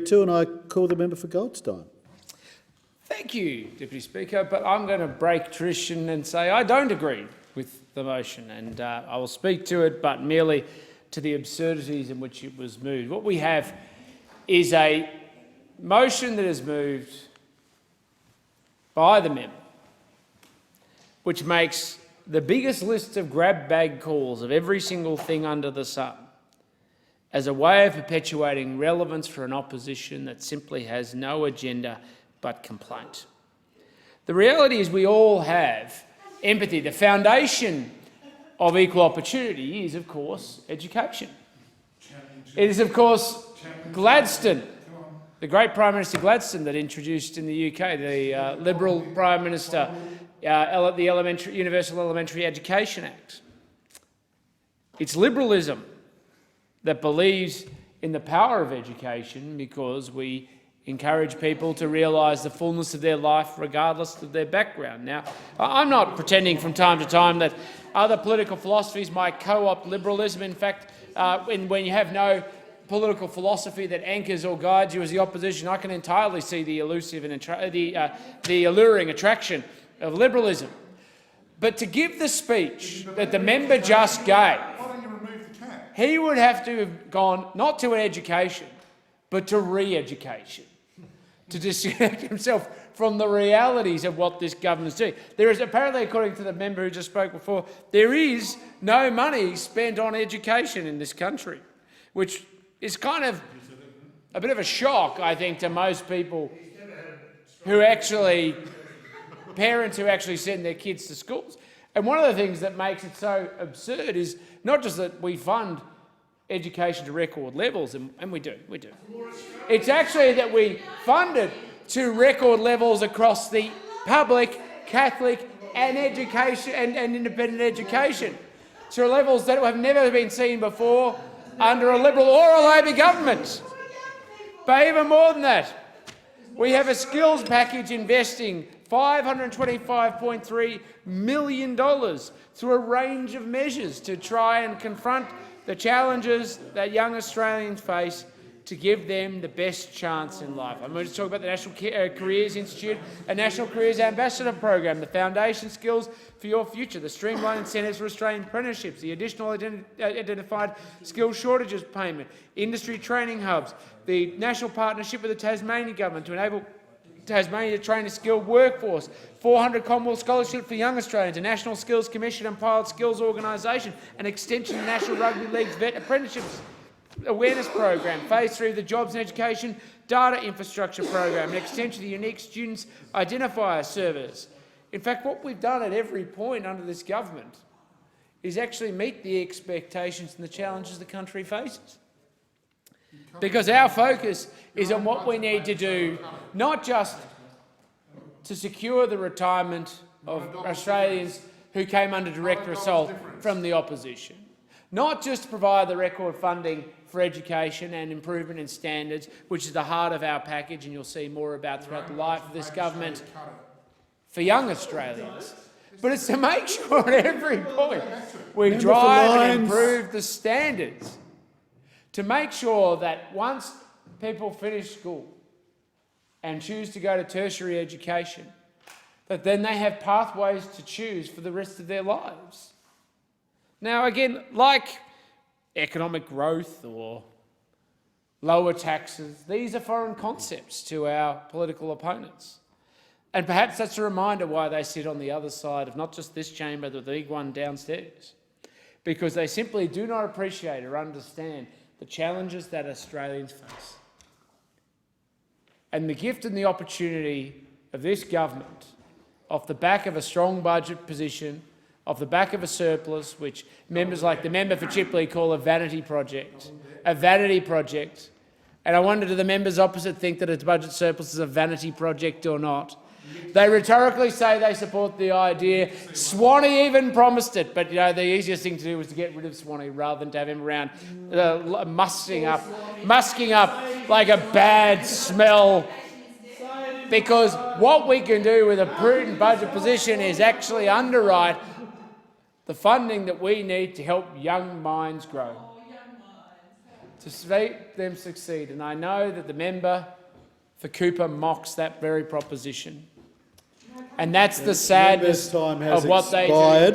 agreed to, and I call the member for Goldstein. Thank you, Deputy Speaker, but I'm going to break tradition and say I don't agree with the motion, and I will speak to it, but merely to the absurdities in which it was moved. What we have is a motion that is moved by the member, which makes the biggest list of grab bag calls of every single thing under the sun as a way of perpetuating relevance for an opposition that simply has no agenda but complaint. The reality is we all have empathy. The foundation of equal opportunity is, of course, education. It is, of course, Gladstone, the great Prime Minister Gladstone that introduced in the UK, the Liberal Prime Minister, the Universal Elementary Education Act. It's liberalism that believes in the power of education because we encourage people to realise the fullness of their life regardless of their background. Now, I'm not pretending from time to time that other political philosophies might co-opt liberalism. In fact, when you have no political philosophy that anchors or guides you as the opposition, I can entirely see the elusive and the alluring attraction of liberalism. But to give the speech that the member just gave, he would have to have gone not to an education, but to re-education, to disconnect himself from the realities of what this government's doing. There is apparently, according to the member who just spoke before, there is no money spent on education in this country, which is kind of a bit of a shock, I think, to most people who actually, parents who actually send their kids to schools. And one of the things that makes it so absurd is not just that we fund education to record levels, and we do. It's actually that we fund it to record levels across the public, Catholic and education and independent education, to levels that have never been seen before under a Liberal or a Labor government. But even more than that, we have a skills package investing $525.3 million through a range of measures to try and confront the challenges that young Australians face to give them the best chance in life. I'm going to talk about the National Careers Institute, a National Careers Ambassador program, the Foundation Skills for Your Future, the streamlined incentives for Australian apprenticeships, the additional identified skills shortages payment, industry training hubs, the national partnership with the Tasmanian government to enable Tasmania to train a skilled workforce, 400 Commonwealth scholarships for young Australians, a National Skills Commission and Pilot Skills Organisation, an extension of the National Rugby League's Vet Apprenticeships Awareness Program, Phase 3 of the Jobs and Education Data Infrastructure Program, an extension of the Unique Students Identifier Service. In fact, what we've done at every point under this government is actually meet the expectations and the challenges the country faces. Because our focus is on what we need to do, not just to secure the retirement of Australians who came under direct assault from the opposition, not just to provide the record funding for education and improvement in standards, which is the heart of our package, and you'll see more about throughout the life of this government for young Australians, but it's to make sure at every point we drive and improve the standards, to make sure that once people finish school and choose to go to tertiary education, that then they have pathways to choose for the rest of their lives. Now, again, like economic growth or lower taxes, these are foreign concepts to our political opponents. And perhaps that's a reminder why they sit on the other side of not just this chamber, but the big one downstairs, because they simply do not appreciate or understand the challenges that Australians face. And the gift and the opportunity of this government, off the back of a strong budget position, off the back of a surplus, which members like the member for Chipley call a vanity project, and I wonder, do the members opposite think that a budget surplus is a vanity project or not? They rhetorically say they support the idea. Swanee even promised it, but the easiest thing to do was to get rid of Swanee rather than to have him around musking up like a bad smell. Because what we can do with a prudent budget position is actually underwrite the funding that we need to help young minds grow. to see them succeed. And I know that the member for Cooper mocks that very proposition. And that's the sadness Member's time has of what they expired. do.